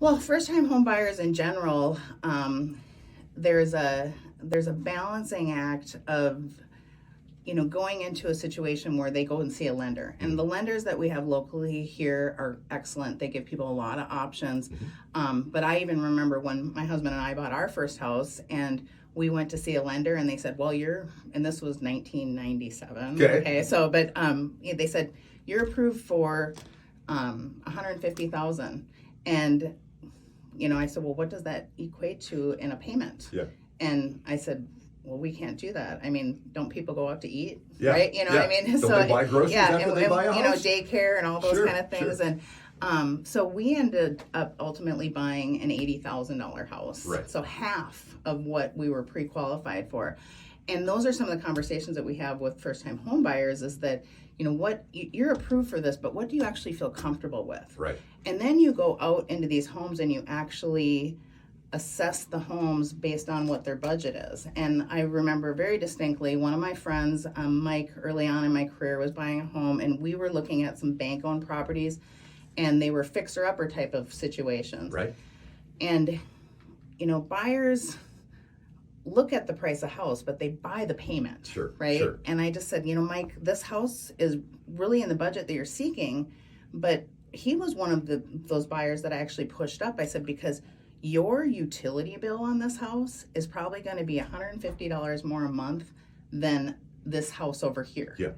Well, first-time home buyers in general, there's a balancing act of going into a situation where they go and see a lender, and the lenders that we have locally here are excellent. They give people a lot of options. But I even remember when my husband and I bought our first house, and we went to see a lender, and they said, "Well, and this was 1997. Okay, so but they said you're approved for 150,000, and I said, well, what does that equate to in a payment? Yeah. And I said, well, we can't do that. I mean, don't people go out to eat? Yeah. Right? Yeah. What I mean? Don't they buy groceries after they buy a house? Daycare and all those Sure, kind of things. sure. And so we ended up ultimately buying an $80,000 house. Right. So half of what we were pre-qualified for. And those are some of the conversations that we have with first-time home buyers is that, what you're approved for this, but what do you actually feel comfortable with? Right. And then you go out into these homes and you actually assess the homes based on what their budget is. And I remember very distinctly, one of my friends, Mike, early on in my career was buying a home, and we were looking at some bank-owned properties, and they were fixer-upper type of situations. Right. And, buyers look at the price of house, but they buy the payment. Sure. Right. Sure. And I just said, Mike, this house is really in the budget that you're seeking. But he was one of those buyers that I actually pushed up. I said, because your utility bill on this house is probably going to be $150 more a month than this house over here. Yeah.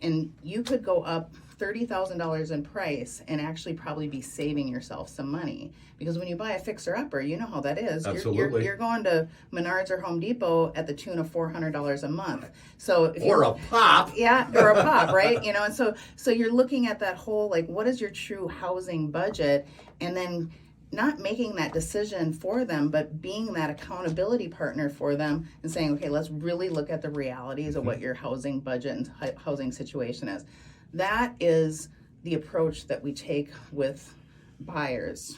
And you could go up $30,000 in price and actually probably be saving yourself some money. Because when you buy a fixer-upper, you know how that is. Absolutely. You're going to Menards or Home Depot at the tune of $400 a month. So or a pop. Yeah, or a pop, right? And so you're looking at that whole, like, what is your true housing budget? And then not making that decision for them, but being that accountability partner for them and saying, okay, let's really look at the realities of what your housing budget and housing situation is. That is the approach that we take with buyers.